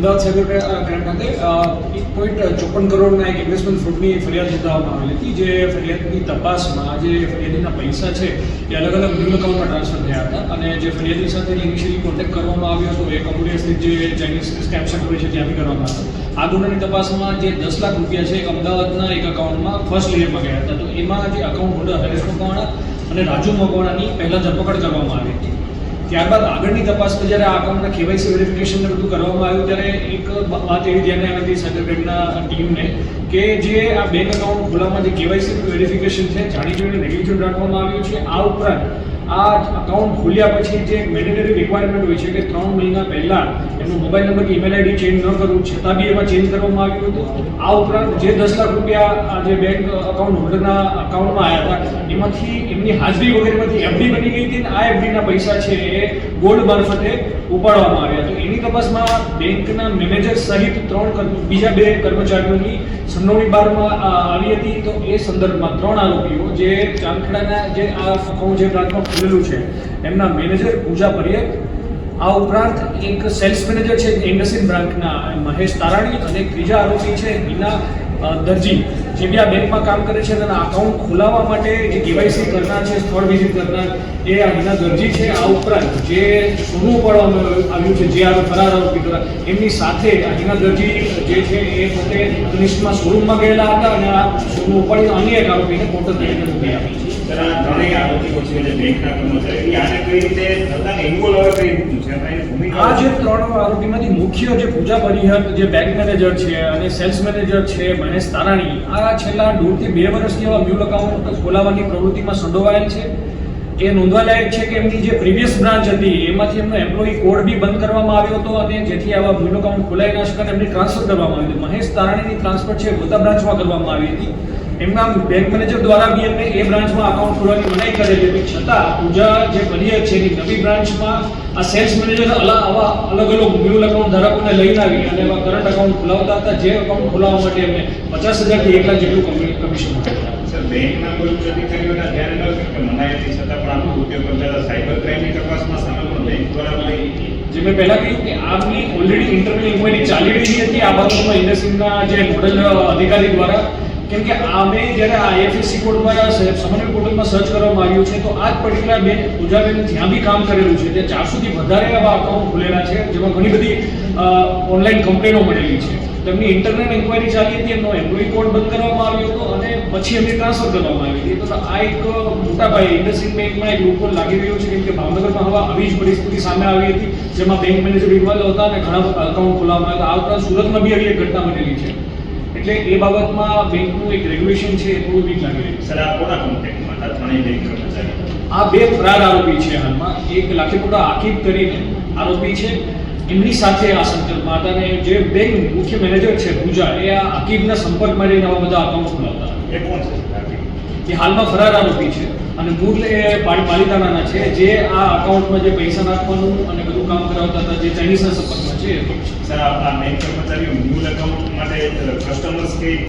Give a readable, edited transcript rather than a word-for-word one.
Ahmedabad cyber crime ખાતે 1.54 કરોડના એક ઇન્વેસ્ટમેન્ટ ફ્રોડની ફરિયાદ નોંધવામાં આવેલી હતી. જે ફરિયાદની તપાસમાં જે ફરિયાદીના પૈસા છે એ અલગ અલગ મ્યુલ એકાઉન્ટમાં ટ્રાન્સફર થયા હતા અને જે ફરિયાદી સાથે ઇનિશિયલી કોન્ટેક્ટ કરવામાં આવ્યો હતો એ કંપોડિયા સ્થિત જે ચાઇનીઝ સ્કેમ સેન્ટર છે ત્યાંથી કરવામાં હતો. આ ગુનાની તપાસમાં જે 10 લાખ રૂપિયા છે એક અમદાવાદના એક એકાઉન્ટમાં ફર્સ્ટ લેયરમાં ગયા હતા. તો એમાં જે એકાઉન્ટ હોલ્ડર હરેશ મકવાણા અને રાજુ મકવાણાની પહેલાં ધરપકડ કરવામાં આવી હતી. ત્યારબાદ આગળની તપાસમાં જ્યારે આ એકાઉન્ટના કેવાયસી વેરિફિકેશન ને બધું કરવામાં આવ્યું ત્યારે એક વાત એવી ધ્યાને આવી હતી સાયબર ક્રાઇમના ટીમને કે જે આ બેંક એકાઉન્ટ ખોલાવવામાં જે કેવાયસી વેરિફિકેશન છે જાણી જોઈને નેગ્લિજન્ટ રાખવામાં આવ્યું છે. આ ઉપરાંત આ એકાઉન્ટ ખોલ્યા પછી જે મેન્ડેટરી રિક્વાયરમેન્ટ હોય છે કે 3 મહિના પહેલાં એમનો મોબાઈલ નંબર કે ઈમેલ આઈડી ચેન્જ ન કરવું છતાં બી એમાં ચેન્જ કરવામાં આવ્યું હતું. આ ઉપરાંત જે 10 લાખ રૂપિયા જે બેંક એકાઉન્ટ હોલ્ડરના એકાઉન્ટમાં આવ્યા હતા એમાંથી એમની હાજરી વગેરેમાંથી એફડી બની ગઈ હતી અને આ એફડીના પૈસા છે એ ગોલ્ડ મારફતે ઉપાડવામાં આવ્યા. તો એની તપાસમાં બેંકના મેનેજર સહિત બીજા 2 કર્મચારીઓની સંડોવણી બહારમાં આવી હતી. તો એ સંદર્ભમાં 3 આરોપીઓ જે ચાંદખેડાના જે આ એકાઉન્ટ જે બ્રાન્ચમાં ખુલેલું છે એમના મેનેજર પૂજા પર્યત, આ ઉપરાંત એક સેલ્સ મેનેજર છે ઇન્ડસ્ટ્રીયલ બ્રાન્ચના મહેશ તારાણી અને ત્રીજા આરોપી છે હિના દરજી જે બી આ બેંકમાં કામ કરે છે અને અકાઉન્ટ ખોલાવવા માટે જે કેવાયસી કરનાર છે, સ્થળ વિઝિટ કરનાર એ આ હિના દરજી છે. આ ઉપરાંત જે સોનું ઉપાડવામાં આવ્યું છે જે આ ફરાર આરોપી દ્વારા એમની સાથે આ હિના દરજી જે છે એ પોતે કનિષ્ઠમાં શોરૂમમાં ગયેલા હતા અને આ સોનું ઉપાડીને અન્ય એક આરોપીને કોર્ટર તરીકે મૂકી આપી છે. ત્રણેય આરોપીઓ છે જે બેંકના કર્મચારી આને કઈ રીતે પોતાને ઇન્વોલ્વ કઈ રીતનું છે આ જે 3 આરોપીમાંથી મુખ્ય જે પૂજા પરિહર જે બેંક મેનેજર છે અને સેલ્સ મેનેજર છે મહેશ તારાણી આ છેલ્લા 1.5 થી 2 વર્ષથી આવા મ્યુલ એકાઉન્ટ ખોલાવવાની પ્રવૃત્તિમાં સંડોવાયેલ છે. એ નોંધવા લાયક છે કે એમની જે પ્રીવિયસ બ્રાન્ચ હતી એમાંથી એમનો એમ્પ્લોયી કોડ બી બંધ કરવામાં આવ્યો હતો અને જેથી આવા મ્યુલ એકાઉન્ટ ખોલાઈ ના શકે એમની ટ્રાન્સફર કરવામાં આવી હતી. મહેશ તારાણીની ટ્રાન્સફર છે ગોતા બ્રાન્ચમાં કરવામાં આવી હતી. એમના બેંક મેનેજર દ્વારા બી એમને એ બ્રાન્ચમાં એકાઉન્ટ ખોલવાની મનાઈ કરેલી હતી. છતાં પૂજા જે પરિહર છે એની નવી બ્રાન્ચમાં આ સેલ્સ મેનેજર આવા અલગ અલગ મ્યુલ એકાઉન્ટ ધારકોને લઈને આવી અને એવા કરંટ એકાઉન્ટ ખોલાવતા હતા જે એકાઉન્ટ ખોલાવવા માટે એમને 50,000 થી 1 લાખ જેટલું કમિશન મળ્યું. સર બેંકના કોઈ ઉચ્ચ અધિકારીઓના ધ્યાન ન કે મનાઈ હતી છતાં પણ આનો ઉપયોગ કરતા સાયબર ક્રાઇમની તપાસમાં સામેલ બેંક દ્વારા જે મેં પહેલા કહ્યું કે આની ઓલરેડી ઇન્ટરનલ ઇન્ક્વાયરી ચાલી રહી હતી આ બાબતમાં ઇન્ડસ્ટ્રીના જે નોડલ અધિકારી દ્વારા. કેમ કે અમે જ્યારે આ આઈએફએસસી કોડ દ્વારા સામાન્ય પોર્ટલમાં સર્ચ કરવામાં આવ્યું છે તો આ જ પર્ટિક્યુલર બેન પૂજાબેન જ્યાં બી કામ કરેલું છે ત્યાં 400 થી વધારે આવા અકાઉન્ટ ખુલેલા છે જેમાં ઘણી બધી ઓનલાઈન કમ્પ્લેનો મળેલી છે. તેમની ઇન્ટરનલ ઇન્ક્વાયરી ચાલી હતી, એમનો એમ્પ્લોયી કોડ બંધ કરવામાં આવ્યો હતો અને પછી એમની ટ્રાન્સફર કરવામાં આવી હતી. તો આ એક મોટા પાયે ઇન્ડસ્ટ્રી બેંકમાં એક લૂપહોલ લાગી રહ્યો છે કેમ કે ભાવનગરમાં હવે આવી જ પરિસ્થિતિ સામે આવી હતી જેમાં બેંક મેનેજર ઇન્વોલ્વ હતા અને ઘણા અકાઉન્ટ ખોલાવવામાં આવ્યા. આ ઉપરાંત સુરતમાં બી આવી એક ઘટના બનેલી છે. એટલે એ બાબતમાં બેંકનું એક રેગ્યુલેશન છે એ થોડું વીક લાગી રહ્યું છે. સર આ કોના કોન્ટેક્ટમાં હતા ત્રણેય બેંક કર્મચારી? આ 2 ફરાર આરોપી છે હાલમાં. એક લાખીપુરા આકિબ કરીને આરોપી છે એમની સાથે આ સંકલ્પમાં હતા અને જે બેંક મુખ્ય મેનેજર છે પૂજા એ આ આકિબના સંપર્કમાં રહીને આવા બધા અકાઉન્ટ ખોલાવતા. એ કોણ છે? એ હાલમાં ફરાર આરોપી છે અને મૂળ એ પાલિતાણાના છે જે આ અકાઉન્ટમાં જે પૈસા નાખવાનું અને બધું કામ કરાવતા હતા જે ચાઇનીઝના સંપર્કમાં છે. સર આ બેંક કર્મચારીઓ મ્યુલ એકાઉન્ટ માટે કસ્ટમર્સ કે